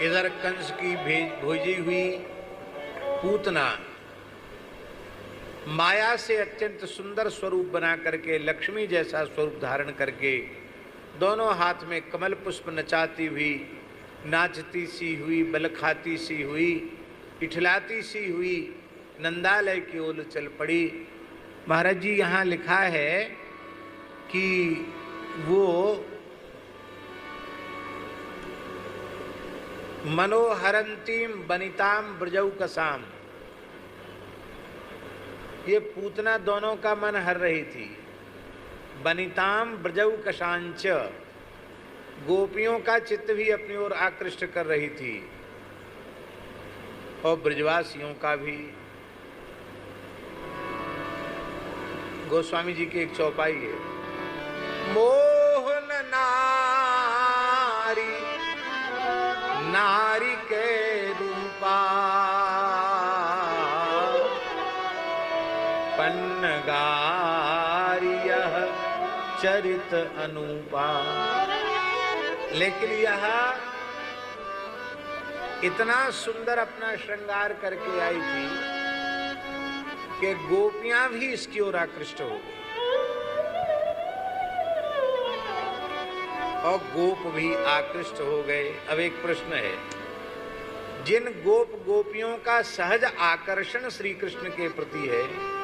इधर कंस की भेजी हुई पूतना माया से अत्यंत सुंदर स्वरूप बना करके, लक्ष्मी जैसा स्वरूप धारण करके, दोनों हाथ में कमल पुष्प नचाती हुई, नाचती सी हुई, बल खाती सी हुई, इठलाती सी हुई नंदालय की ओर चल पड़ी। महाराज जी यहाँ लिखा है कि वो मनोहरंतीम बनिताम ब्रजौ कसाम, ये पूतना दोनों का मन हर रही थी। बनिताम ब्रजौ कशांच, गोपियों का चित्त भी अपनी ओर आकृष्ट कर रही थी और ब्रजवासियों का भी। गोस्वामी जी की एक चौपाई है, मोहन नारी नारी के रूपा, पन्नगारी यह चरित अनुपा। लेकिन यह इतना सुंदर अपना श्रृंगार करके आई थी कि गोपियां भी इसकी ओर आकृष्ट हो गई और गोप भी आकृष्ट हो गए। अब एक प्रश्न है, जिन गोप गोपियों का सहज आकर्षण श्री कृष्ण के प्रति है,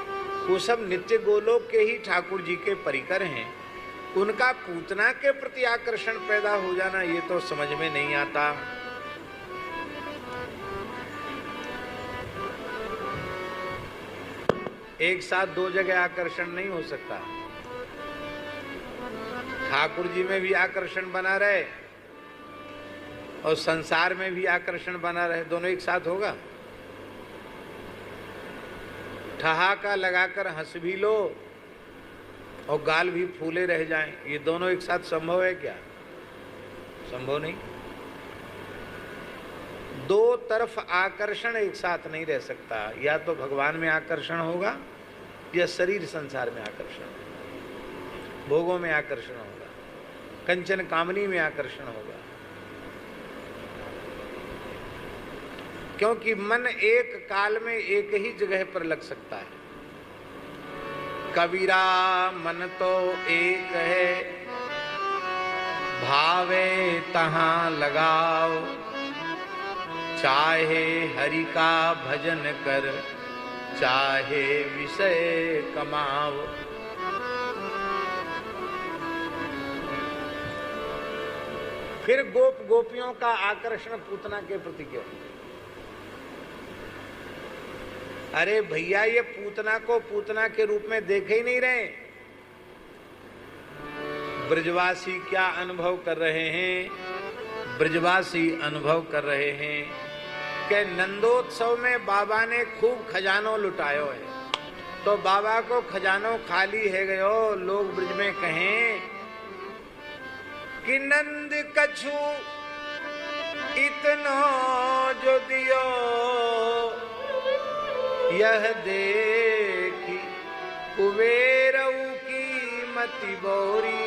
वो सब नित्य गोलोक के ही ठाकुर जी के परिकर हैं, उनका पूतना के प्रति आकर्षण पैदा हो जाना ये तो समझ में नहीं आता। एक साथ दो जगह आकर्षण नहीं हो सकता। ठाकुर जी में भी आकर्षण बना रहे और संसार में भी आकर्षण बना रहे, दोनों एक साथ होगा? ठहाका लगाकर हंस भी लो और गाल भी फूले रह जाएं, ये दोनों एक साथ संभव है क्या? संभव नहीं। दो तरफ आकर्षण एक साथ नहीं रह सकता, या तो भगवान में आकर्षण होगा या शरीर संसार में आकर्षण, भोगों में आकर्षण होगा, कंचन कामनी में आकर्षण होगा। क्योंकि मन एक काल में एक ही जगह पर लग सकता है। कबीरा मन तो एक है, भावे तहां लगाओ, चाहे हरि का भजन कर, चाहे विषय कमाओ। फिर गोप गोपियों का आकर्षण पूतना के प्रति क्यों? अरे भैया, ये पूतना को पूतना के रूप में देखे ही नहीं रहे। ब्रजवासी क्या अनुभव कर रहे हैं? ब्रजवासी अनुभव कर रहे हैं कि नंदोत्सव में बाबा ने खूब खजानो लुटायो है, तो बाबा को खजानो खाली है गयो। लोग ब्रज में कहें कि नंद कछु इतनो जो दियो, यह देखी कुबेरऊ की मति बोरी,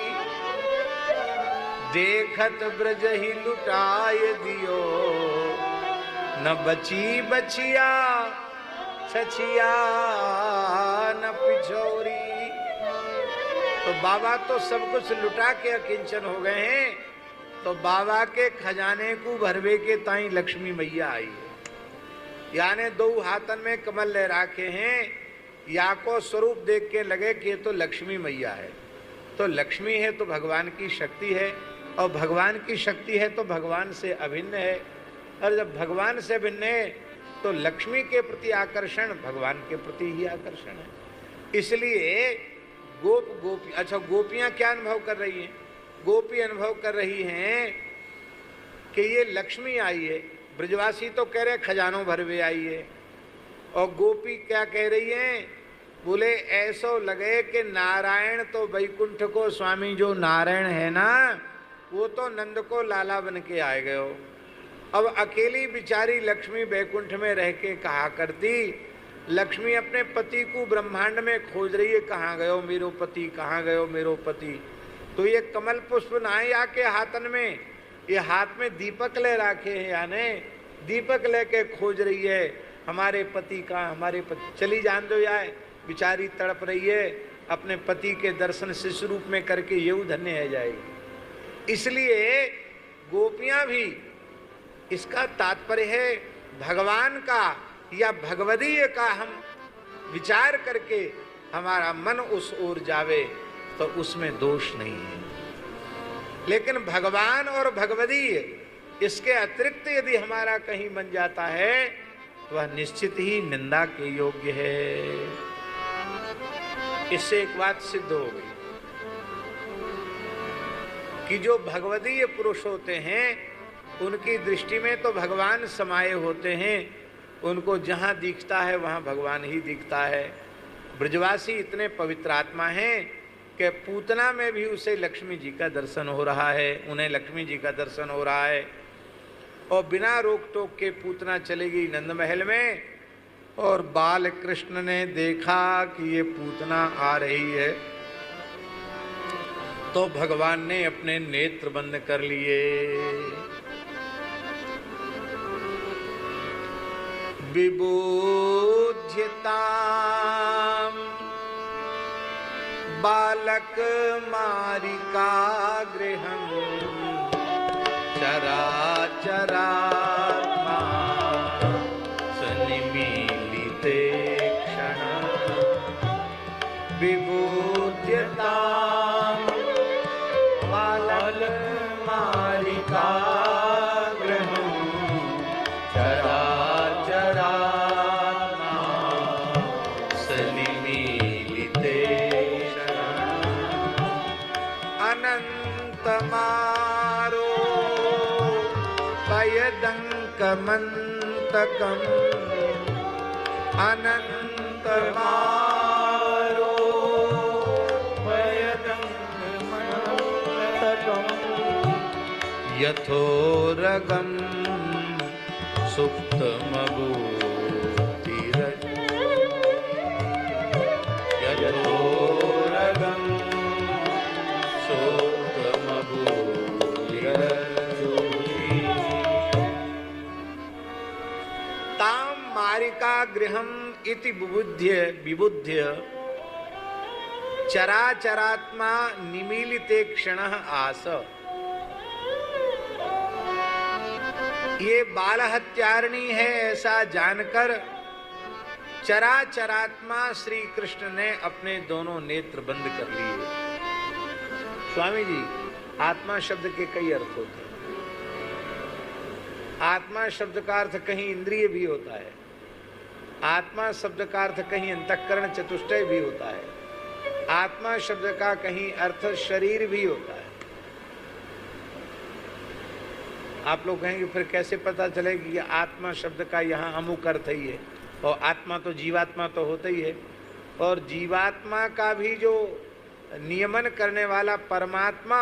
देखत ब्रज ही लुटाए दियो, न बची बचिया छछिया न पिछोरी। तो बाबा तो सब कुछ लुटा के अकिंचन हो गए हैं, तो बाबा के खजाने को भरवे के ताई लक्ष्मी मैया आई है। यानी दो हाथन में कमल ले रखे हैं, या को स्वरूप देख के लगे कि ये तो लक्ष्मी मैया है। तो लक्ष्मी है तो भगवान की शक्ति है, और भगवान की शक्ति है तो भगवान से अभिन्न है, और जब भगवान से भिन्न है तो लक्ष्मी के प्रति आकर्षण भगवान के प्रति ही आकर्षण है। इसलिए गोप गोपी, अच्छा गोपियां क्या अनुभव कर रही हैं? गोपी अनुभव कर रही हैं कि ये लक्ष्मी आई है। ब्रजवासी तो कह रहे खजानों भरवे आई है, और गोपी क्या कह रही हैं? बोले ऐसो लगे कि नारायण तो वैकुंठ को स्वामी, जो नारायण है ना वो तो नंद को लाला बन के आए गयो। अब अकेली बिचारी लक्ष्मी वैकुंठ में रह के कहा करती, लक्ष्मी अपने पति को ब्रह्मांड में खोज रही है, कहाँ गयो मेरो पति, कहाँ गयो मेरो पति। तो ये कमल पुष्प नाए आके हाथन में, ये हाथ में दीपक ले रखे हैं यानी दीपक लेके खोज रही है हमारे पति का, हमारे पति चली जान दो यार, बेचारी तड़प रही है अपने पति के दर्शन शिशु रूप में करके, ये धन्य है जाएगी। इसलिए गोपियां भी, इसका तात्पर्य है भगवान का या भगवदीय का हम विचार करके हमारा मन उस ओर जावे तो उसमें दोष नहीं है। लेकिन भगवान और भगवदीय इसके अतिरिक्त यदि हमारा कहीं बन जाता है तो वह निश्चित ही निंदा के योग्य है। इससे एक बात सिद्ध हो गई कि जो भगवदीय पुरुष होते हैं उनकी दृष्टि में तो भगवान समाये होते हैं, उनको जहां दिखता है वहां भगवान ही दिखता है। ब्रजवासी इतने पवित्र आत्मा हैं कि पूतना में भी उसे लक्ष्मी जी का दर्शन हो रहा है, उन्हें लक्ष्मी जी का दर्शन हो रहा है। और बिना रोक टोक के पूतना चली गई नंद महल में, और बाल कृष्ण ने देखा कि ये पूतना आ रही है तो भगवान ने अपने नेत्र बंद कर लिए। विबुध्यताम् बालक मारिका गृहम् चराचरात्मा सन्निमीलिते क्षण। विबुध्यताम् बालक मारिका गृहम् चराचरात्मा सन्निमीलिते क्षण। अनन्तमारो पयदङ्कमन्तकम् अनन्तमारो पयदङ्कमन्तकम् यथोरगं सुप्तमभूतिरज यथोरगं ताम मारिका गृहम इति विबुध्य चराचरात्मा निमीलिते क्षणः आस। ये बाल हत्यारिणी है ऐसा जानकर चराचरात्मा श्री कृष्ण ने अपने दोनों नेत्र बंद कर लिए। स्वामी जी, आत्मा शब्द के कई अर्थ होते हैं। आत्मा शब्द का अर्थ कहीं इंद्रिय भी होता है, आत्मा शब्द का अर्थ कहीं अंतःकरण चतुष्टय भी होता है, आत्मा शब्द का कहीं अर्थ शरीर भी होता है। आप लोग कहेंगे फिर कैसे पता चलेगा कि आत्मा शब्द का यहाँ अमुक अर्थ ही है, और आत्मा तो जीवात्मा तो होता ही है, और जीवात्मा का भी जो नियमन करने वाला परमात्मा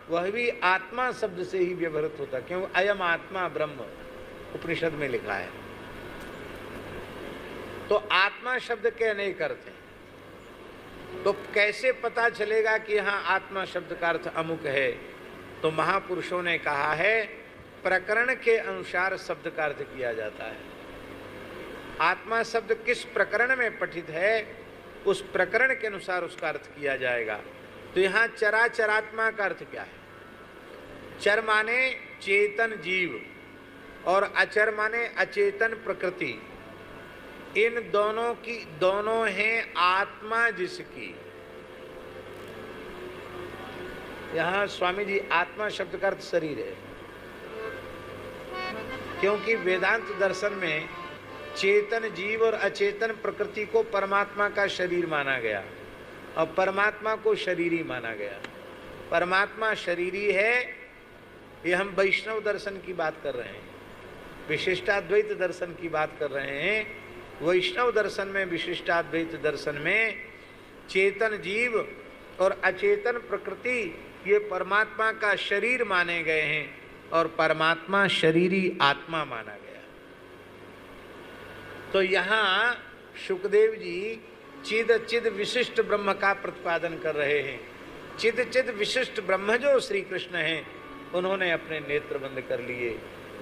वह भी आत्मा शब्द से ही व्यवहृत होता है। क्यों? अयम आत्मा ब्रह्म उपनिषद में लिखा है। तो आत्मा शब्द के अनेक अर्थ हैं, तो कैसे पता चलेगा कि यहाँ आत्मा शब्द का अर्थ अमुक है? तो महापुरुषों ने कहा है प्रकरण के अनुसार शब्द का अर्थ किया जाता है। आत्मा शब्द किस प्रकरण में पठित है उस प्रकरण के अनुसार उसका अर्थ किया जाएगा। तो यहाँ चराचरात्मा का अर्थ क्या है? चर माने चेतन जीव और अचर माने अचेतन प्रकृति। इन दोनों की दोनों हैं आत्मा जिसकी। यहाँ स्वामी जी आत्मा शब्द का अर्थ शरीर है, क्योंकि वेदांत दर्शन में चेतन जीव और अचेतन प्रकृति को परमात्मा का शरीर माना गया और परमात्मा को शरीरी माना गया। परमात्मा शरीरी है, ये हम वैष्णव दर्शन की बात कर रहे हैं, विशिष्टाद्वैत दर्शन की बात कर रहे हैं। वैष्णव दर्शन में, विशिष्टाद्वैत दर्शन में चेतन जीव और अचेतन प्रकृति ये परमात्मा का शरीर माने गए हैं और परमात्मा शरीरी आत्मा माना गया। तो यहाँ शुकदेव जी चिद चिद विशिष्ट ब्रह्म का प्रतिपादन कर रहे हैं। चिद चिद विशिष्ट ब्रह्म जो श्री कृष्ण हैं उन्होंने अपने नेत्र बंद कर लिए।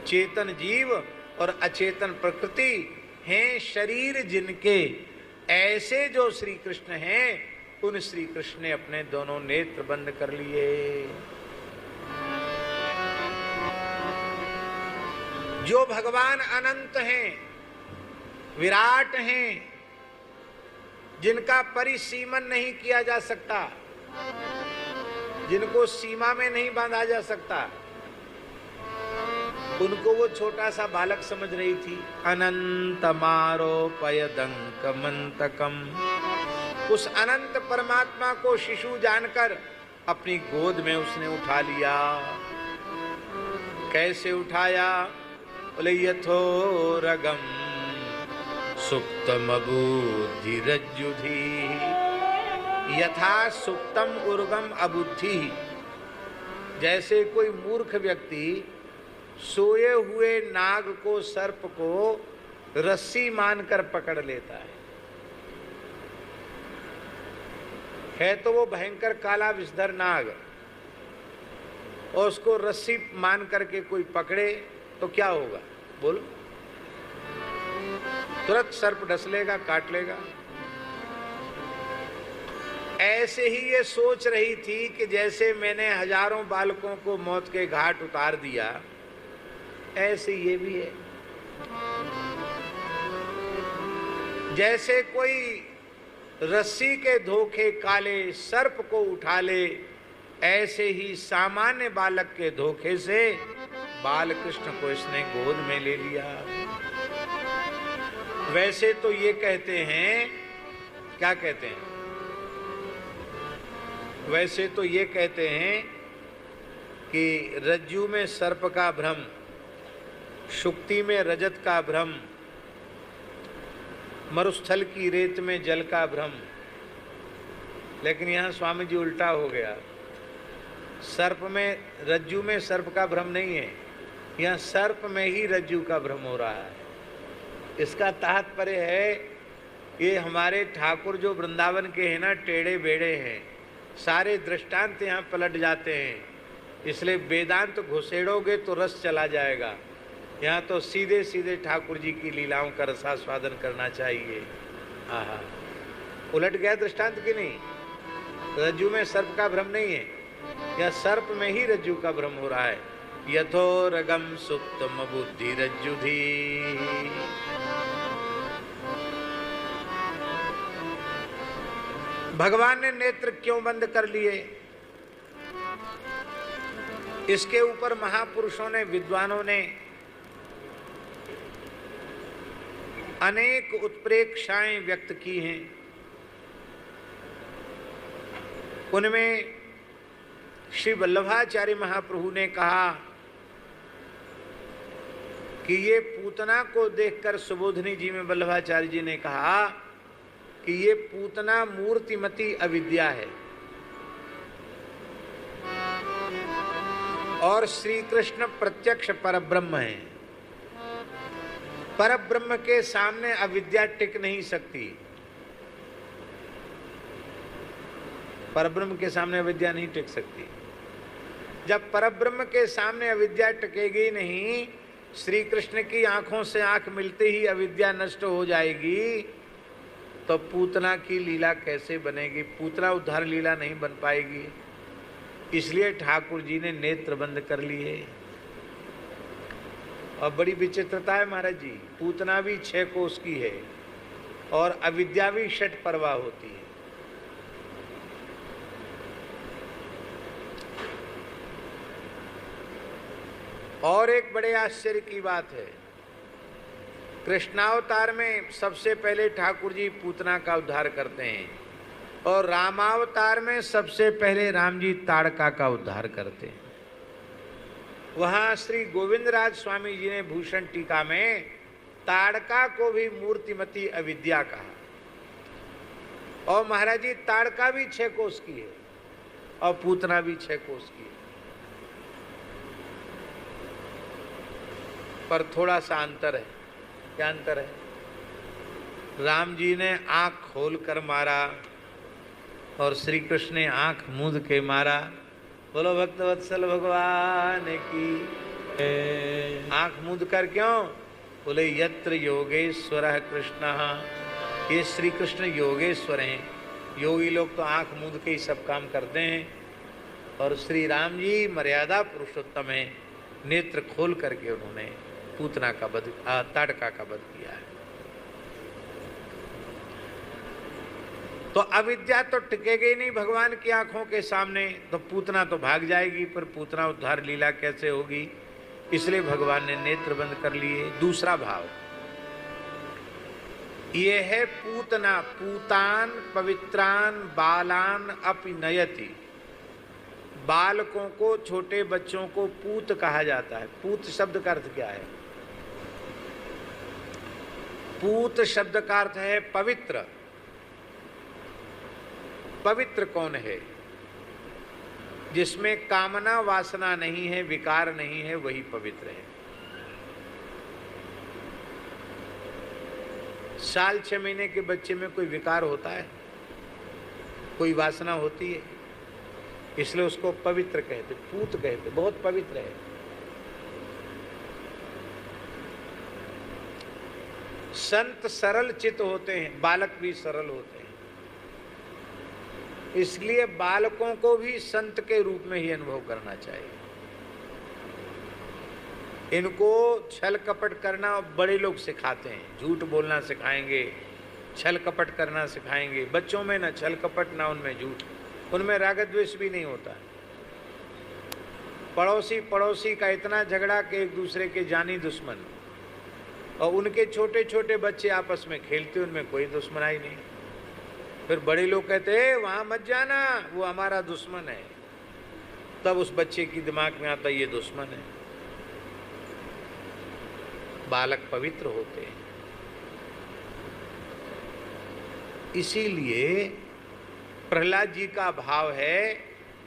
चेतन जीव और अचेतन प्रकृति हैं शरीर जिनके, ऐसे जो श्री कृष्ण हैं उन श्री कृष्ण ने अपने दोनों नेत्र बंद कर लिए। जो भगवान अनंत हैं, विराट हैं, जिनका परिसीमन नहीं किया जा सकता, जिनको सीमा में नहीं बांधा जा सकता, उनको वो छोटा सा बालक समझ रही थी। अनंतमारोपयदंकमंतकम, उस अनंत परमात्मा को शिशु जानकर अपनी गोद में उसने उठा लिया। कैसे उठाया? बोले यथोरगम सुप्तम अबुद्धिरज्जुधि, यथा सुप्तम उर्गम अबुद्धि। जैसे कोई मूर्ख व्यक्ति सोए हुए नाग को, सर्प को रस्सी मानकर पकड़ लेता है तो वो भयंकर काला विषधर नाग, और उसको रस्सी मान करके कोई पकड़े तो क्या होगा? बोलो। तुरंत सर्प डस लेगा, काट लेगा। ऐसे ही ये सोच रही थी कि जैसे मैंने हजारों बालकों को मौत के घाट उतार दिया, ऐसे ये भी है। जैसे कोई रस्सी के धोखे काले सर्प को उठा ले, ऐसे ही सामान्य बालक के धोखे से बाल कृष्ण को इसने गोद में ले लिया। वैसे तो ये कहते हैं, क्या कहते हैं? वैसे तो ये कहते हैं कि रज्जु में सर्प का भ्रम, शुक्ति में रजत का भ्रम, मरुस्थल की रेत में जल का भ्रम। लेकिन यहाँ स्वामी जी उल्टा हो गया। सर्प में, रज्जु में सर्प का भ्रम नहीं है, यहाँ सर्प में ही रज्जु का भ्रम हो रहा है। इसका तात्पर्य है, ये हमारे ठाकुर जो वृंदावन के हैं ना, टेढ़े बेड़े हैं, सारे दृष्टांत यहाँ पलट जाते हैं। इसलिए वेदांत घुसेड़ोगे तो रस चला जाएगा। यहाँ तो सीधे सीधे ठाकुर जी की लीलाओं का रसास्वादन करना चाहिए। आहा, उलट गया दृष्टांत की नहीं। रज्जु में सर्प का भ्रम नहीं है, या सर्प में ही रज्जु का भ्रम हो रहा है। यथोरगम सुप्तम बुद्धि रज्जुधि। भगवान ने नेत्र क्यों बंद कर लिए? इसके ऊपर महापुरुषों ने, विद्वानों ने अनेक उत्प्रेक्षाएं व्यक्त की हैं। उनमें श्री वल्लभाचार्य महाप्रभु ने कहा कि ये पूतना को देखकर, सुबोधनी जी में वल्लभाचार्य जी ने कहा कि ये पूतना मूर्तिमती अविद्या है, और श्री कृष्ण प्रत्यक्ष परब्रह्म है। परब्रह्म के सामने अविद्या टिक नहीं सकती। परब्रह्म के सामने अविद्या नहीं टिक सकती। जब परब्रह्म के सामने अविद्या टिकेगी नहीं, श्री कृष्ण की आंखों से आंख मिलते ही अविद्या नष्ट हो जाएगी, तो पूतना की लीला कैसे बनेगी? पूतना उद्धार लीला नहीं बन पाएगी। इसलिए ठाकुर जी ने नेत्र बंद कर लिए। और बड़ी विचित्रता है महाराज जी, पूतना भी 6 कोस की है और अविद्या भी षट परवा होती है। और एक बड़े आश्चर्य की बात है, कृष्णावतार में सबसे पहले ठाकुर जी पूतना का उद्धार करते हैं, और रामावतार में सबसे पहले राम जी ताड़का का उद्धार करते हैं। वहाँ श्री गोविंदराज स्वामी जी ने भूषण टीका में ताड़का को भी मूर्तिमती अविद्या कहा। और महाराज जी ताड़का भी 6 कोस की है और पूतना भी 6 कोस की है। पर थोड़ा सा अंतर है। क्या अंतर है? राम जी ने आंख खोल कर मारा और श्री कृष्ण ने आंख मूंद के मारा। बोलो भक्तवत्सल भगवान की। आंख मूंद कर क्यों? बोले यत्र योगेश्वर कृष्ण, ये श्री कृष्ण योगेश्वर हैं। योगी लोग तो आंख मूंद के ही सब काम करते हैं, और श्री राम जी मर्यादा पुरुषोत्तम हैं, नेत्र खोल करके उन्होंने पूतना का वध, ताड़का का वध किया है। तो अविद्या तो टिकेगी नहीं भगवान की आंखों के सामने, तो पूतना तो भाग जाएगी, पर पूतना उद्धार लीला कैसे होगी? इसलिए भगवान ने नेत्र बंद कर लिए। दूसरा भाव ये है पूतना, पूतान पवित्रान बालान अपि नयति। बालकों को, छोटे बच्चों को पूत कहा जाता है। पूत शब्द का अर्थ क्या है? पूत शब्द का अर्थ है पवित्र। पवित्र कौन है? जिसमें कामना वासना नहीं है, विकार नहीं है, वही पवित्र है। साल 6 महीने के बच्चे में कोई विकार होता है? कोई वासना होती है? इसलिए उसको पवित्र कहते, पूत कहते, बहुत पवित्र है। संत सरल चित्त होते हैं, बालक भी सरल होते हैं। इसलिए बालकों को भी संत के रूप में ही अनुभव करना चाहिए। इनको छल कपट करना बड़े लोग सिखाते हैं, झूठ बोलना सिखाएंगे, छल कपट करना सिखाएंगे। बच्चों में ना छल कपट, ना उनमें झूठ, उनमें राग द्वेष भी नहीं होता। पड़ोसी पड़ोसी का इतना झगड़ा कि एक दूसरे के जानी दुश्मन, और उनके छोटे छोटे बच्चे आपस में खेलते, उनमें कोई दुश्मनाई नहीं। फिर बड़े लोग कहते हैं वहां मत जाना, वो हमारा दुश्मन है। तब उस बच्चे की दिमाग में आता ये दुश्मन है। बालक पवित्र होते हैं। इसीलिए प्रहलाद जी का भाव है,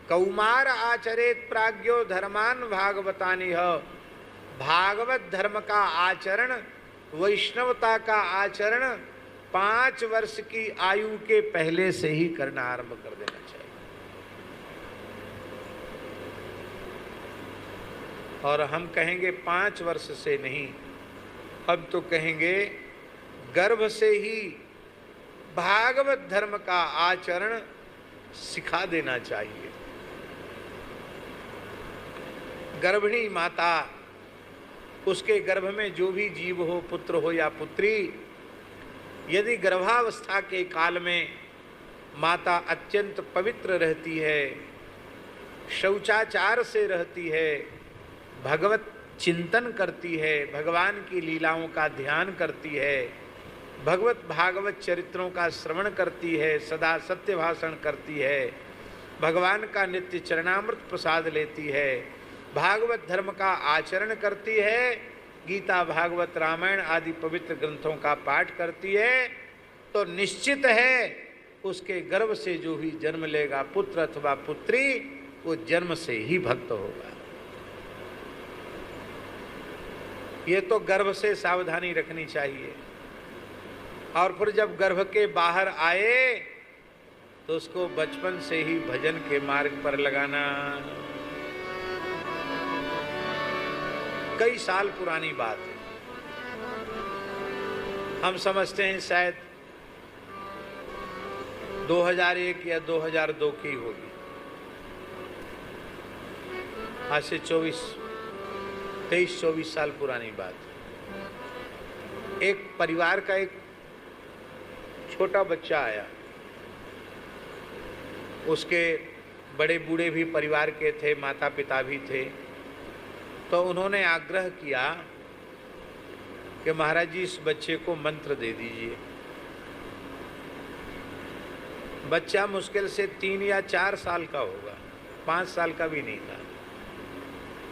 कौमार आचरेत प्राज्ञो धर्मान भागवतानिह। भागवत धर्म का आचरण, वैष्णवता का आचरण 5 वर्ष की आयु के पहले से ही करना आरंभ कर देना चाहिए। और हम कहेंगे 5 वर्ष से नहीं, अब तो कहेंगे गर्भ से ही भागवत धर्म का आचरण सिखा देना चाहिए। गर्भिणी माता, उसके गर्भ में जो भी जीव हो, पुत्र हो या पुत्री, यदि गर्भावस्था के काल में माता अत्यंत पवित्र रहती है, शौचाचार से रहती है, भगवत चिंतन करती है, भगवान की लीलाओं का ध्यान करती है, भगवत भागवत चरित्रों का श्रवण करती है, सदा सत्य भाषण करती है, भगवान का नित्य चरणामृत प्रसाद लेती है, भागवत धर्म का आचरण करती है, गीता भागवत रामायण आदि पवित्र ग्रंथों का पाठ करती है, तो निश्चित है उसके गर्भ से जो भी जन्म लेगा पुत्र अथवा पुत्री, वो जन्म से ही भक्त होगा। ये तो गर्भ से सावधानी रखनी चाहिए। और फिर जब गर्भ के बाहर आए तो उसको बचपन से ही भजन के मार्ग पर लगाना। कई साल पुरानी बात है, हम समझते हैं शायद 2001 या 2002 की होगी। आज से 23-24 साल पुरानी बात। एक परिवार का एक छोटा बच्चा आया, उसके बड़े बूढ़े भी परिवार के थे, माता पिता भी थे। तो उन्होंने आग्रह किया कि महाराज जी इस बच्चे को मंत्र दे दीजिए। बच्चा मुश्किल से 3 या 4 साल का होगा, 5 साल का भी नहीं था।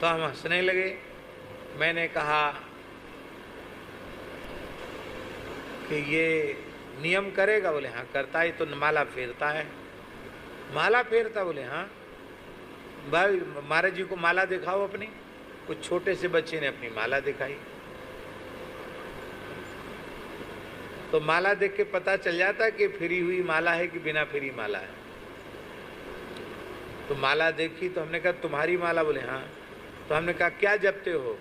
तो हम हंसने लगे। मैंने कहा कि ये नियम करेगा? बोले हाँ करता है। तो माला फेरता है। माला फेरता? बोले हाँ। भाई महाराज जी को माला दिखाओ अपनी। कुछ छोटे से बच्चे ने अपनी माला दिखाई। तो माला देख के पता चल जाता कि फिरी हुई माला है कि बिना फिरी माला है। तो माला देखी तो हमने कहा तुम्हारी माला? बोले हाँ। तो हमने कहा क्या जपते हो?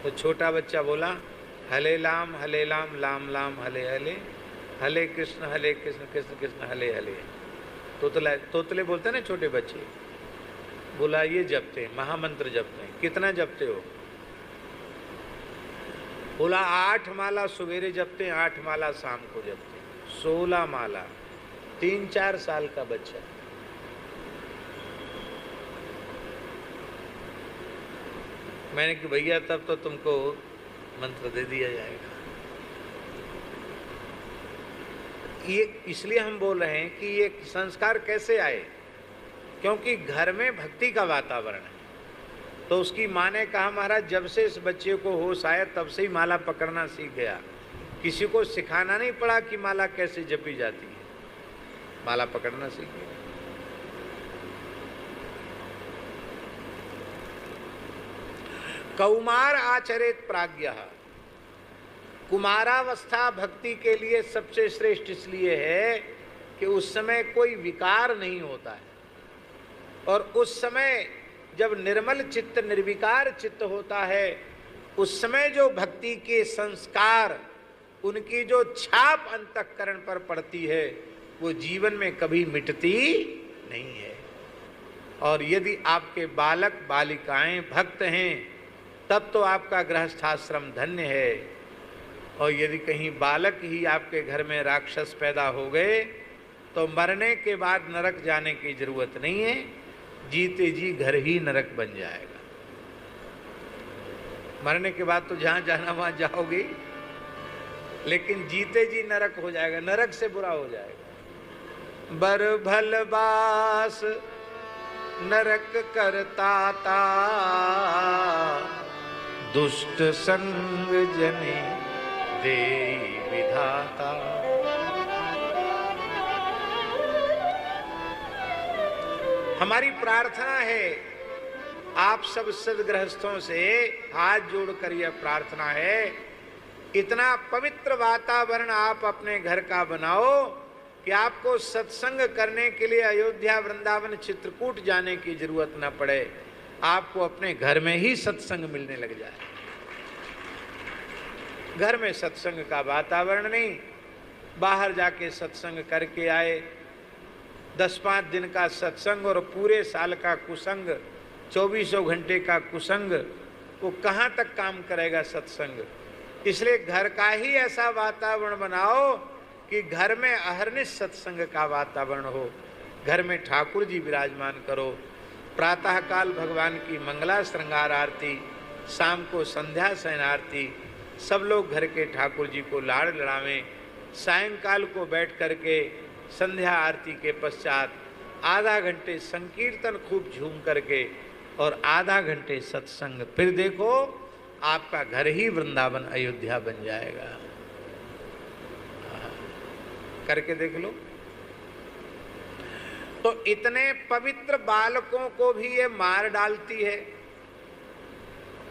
तो छोटा बच्चा बोला हले लाम लाम लाम हले हले, हले कृष्ण कृष्ण कृष्ण हले हले। तोतले बोलते हैं ना छोटे बच्चे। बोला ये जपते हैं, महामंत्र जपते हैं। कितना जपते हो? बोला 8 माला सवेरे जपते हैं, 8 माला शाम को जपते हैं, 16 माला। 3-4 साल का बच्चा। मैंने कि भैया तब तो तुमको मंत्र दे दिया जाएगा। ये इसलिए हम बोल रहे हैं कि ये संस्कार कैसे आए, क्योंकि घर में भक्ति का वातावरण है। तो उसकी माँ ने कहा महाराज जब से इस बच्चे को होश आया तब से ही माला पकड़ना सीख गया। किसी को सिखाना नहीं पड़ा कि माला कैसे जपी जाती है, माला पकड़ना सीख गया। कौमार आचरेत प्राज्ञः। कुमारावस्था भक्ति के लिए सबसे श्रेष्ठ इसलिए है कि उस समय कोई विकार नहीं होता है, और उस समय जब निर्मल चित्त निर्विकार चित्त होता है, उस समय जो भक्ति के संस्कार, उनकी जो छाप अंतःकरण पर पड़ती है वो जीवन में कभी मिटती नहीं है। और यदि आपके बालक बालिकाएं भक्त हैं तब तो आपका गृहस्थाश्रम धन्य है। और यदि कहीं बालक ही आपके घर में राक्षस पैदा हो गए तो मरने के बाद नरक जाने की जरूरत नहीं है, जीते जी घर ही नरक बन जाएगा। मरने के बाद तो जहां जाना वहां जाओगे, लेकिन जीते जी नरक हो जाएगा, नरक से बुरा हो जाएगा। बर भल बास नरक करता ता, दुष्ट संग जने दे विधाता। हमारी प्रार्थना है, आप सब सदगृहस्थों से हाथ जोड़कर यह प्रार्थना है, इतना पवित्र वातावरण आप अपने घर का बनाओ कि आपको सत्संग करने के लिए अयोध्या वृंदावन चित्रकूट जाने की जरूरत न पड़े, आपको अपने घर में ही सत्संग मिलने लग जाए। घर में सत्संग का वातावरण नहीं, बाहर जाके सत्संग करके आए, 10-5 दिन का सत्संग और पूरे साल का कुसंग, 24 घंटे का कुसंग, वो कहाँ तक काम करेगा सत्संग। इसलिए घर का ही ऐसा वातावरण बनाओ कि घर में अहर्निश सत्संग का वातावरण हो। घर में ठाकुर जी विराजमान करो, प्रातःकाल भगवान की मंगला श्रृंगार आरती, शाम को संध्या शयन आरती, सब लोग घर के ठाकुर जी को लाड़ लड़ावें। सायंकाल को बैठ करके संध्या आरती के पश्चात आधा घंटे संकीर्तन खूब झूम करके और आधा घंटे सत्संग, फिर देखो आपका घर ही वृंदावन अयोध्या बन जाएगा। करके देख लो। तो इतने पवित्र बालकों को भी ये मार डालती है।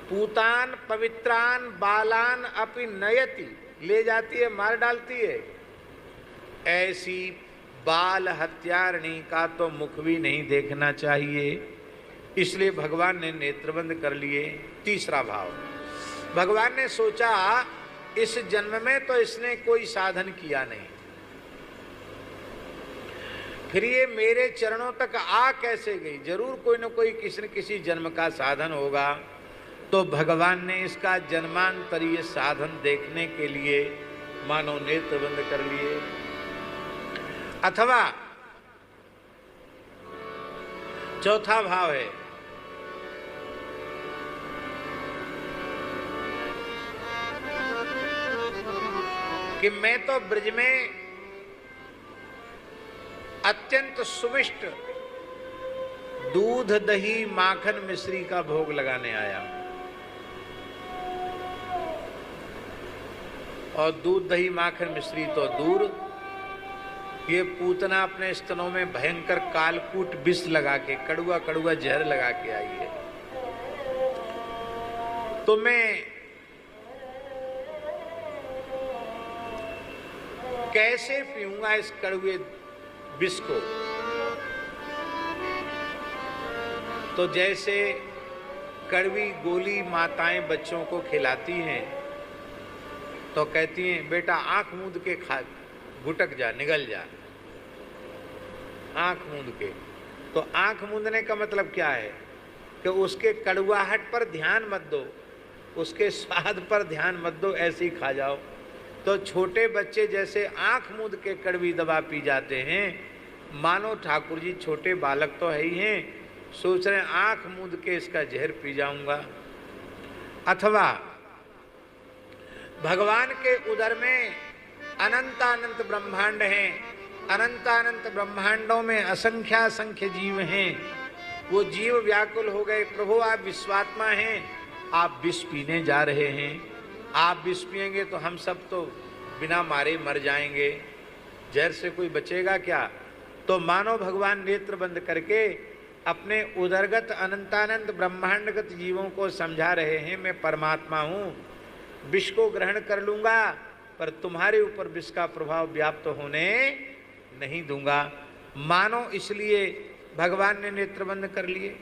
पूतान पवित्रान बालान अपि नयति, ले जाती है, मार डालती है। ऐसी बाल हत्यारणी का तो मुख भी नहीं देखना चाहिए, इसलिए भगवान ने नेत्रबंद कर लिए। तीसरा भाव, भगवान ने सोचा इस जन्म में तो इसने कोई साधन किया नहीं, फिर ये मेरे चरणों तक आ कैसे गई, जरूर कोई न कोई किसी न किसी जन्म का साधन होगा। तो भगवान ने इसका जन्मांतरीय साधन देखने के लिए मानो नेत्र बंद कर लिए। अथवा चौथा भाव है, कि मैं तो ब्रज में अत्यंत सुमिष्ट दूध दही माखन मिश्री का भोग लगाने आया, और दूध दही माखन मिश्री तो दूर, ये पूतना अपने स्तनों में भयंकर कालकूट विष लगा के, कड़ुआ कड़ुआ जहर लगा के आई है। तो मैं कैसे पीऊंगा इस कड़ुए विष को। तो जैसे कड़वी गोली माताएं बच्चों को खिलाती हैं तो कहती हैं बेटा आंख मूंद के खा, घुटक जा, निगल जा, आंख मूंद के। तो आंख मूंदने का मतलब क्या है कि उसके कड़वाहट पर ध्यान मत दो, उसके स्वाद पर ध्यान मत दो, ऐसे ही खा जाओ। तो छोटे बच्चे जैसे आंख मूंद के कड़वी दवा पी जाते हैं, मानो ठाकुर जी छोटे बालक तो है ही हैं, सोच रहे हैं आंख मूंद के इसका जहर पी जाऊंगा। अथवा भगवान के उदर में अनंत ब्रह्मांड हैं, अनंत ब्रह्मांडों में असंख्य जीव हैं, वो जीव व्याकुल हो गए। प्रभु आप विश्वात्मा हैं, आप विष पीने जा रहे हैं, आप विष पिएंगे तो हम सब तो बिना मारे मर जाएंगे, जहर से कोई बचेगा क्या? तो मानो भगवान नेत्र बंद करके अपने उदरगत अनंतानंत ब्रह्मांडगत जीवों को समझा रहे हैं, मैं परमात्मा हूँ, विष को ग्रहण कर लूँगा पर तुम्हारे ऊपर विष का प्रभाव व्याप्त होने नहीं दूंगा। मानो इसलिए भगवान ने नेत्र बंद कर लिए।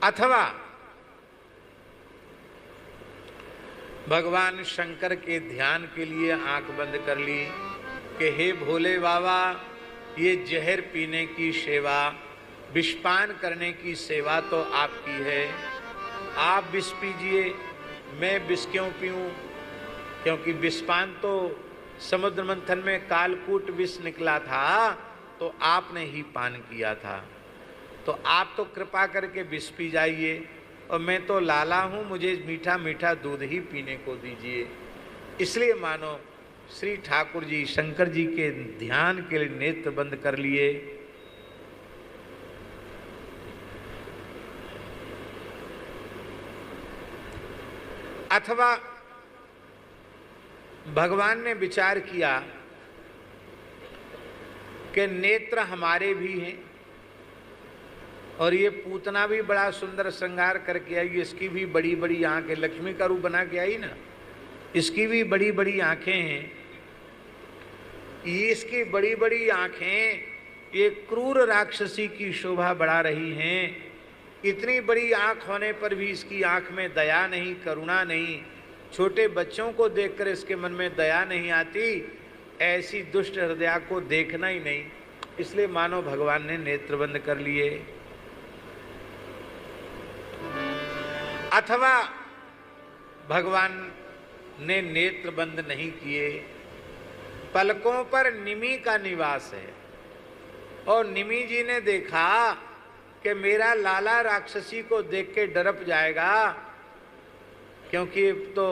अथवा भगवान शंकर के ध्यान के लिए आंख बंद कर ली कि हे भोले बाबा, ये जहर पीने की सेवा, विषपान करने की सेवा तो आपकी है, आप विष पीजिए, मैं विष क्यों पीऊँ? क्योंकि विषपान तो समुद्र मंथन में कालकूट विष निकला था तो आपने ही पान किया था, तो आप तो कृपा करके विष पी जाइए, और मैं तो लाला हूँ, मुझे मीठा मीठा दूध ही पीने को दीजिए। इसलिए मानो श्री ठाकुर जी शंकर जी के ध्यान के लिए नेत्र बंद कर लिए। अथवा भगवान ने विचार किया कि नेत्र हमारे भी हैं और ये पूतना भी बड़ा सुंदर श्रृंगार करके आई, इसकी भी बड़ी बड़ी आंखें, लक्ष्मी का रूप बना के आई ना, इसकी भी बड़ी बड़ी आंखें हैं, ये इसकी बड़ी बड़ी आंखें ये क्रूर राक्षसी की शोभा बढ़ा रही हैं। इतनी बड़ी आंख होने पर भी इसकी आंख में दया नहीं, करुणा नहीं, छोटे बच्चों को देखकर इसके मन में दया नहीं आती, ऐसी दुष्ट हृदय को देखना ही नहीं। इसलिए मानो भगवान ने नेत्र बंद कर लिए। अथवा भगवान ने नेत्र बंद नहीं किए, पलकों पर निमि का निवास है, और निमि जी ने देखा कि मेरा लाला राक्षसी को देख के डरप जाएगा, क्योंकि तो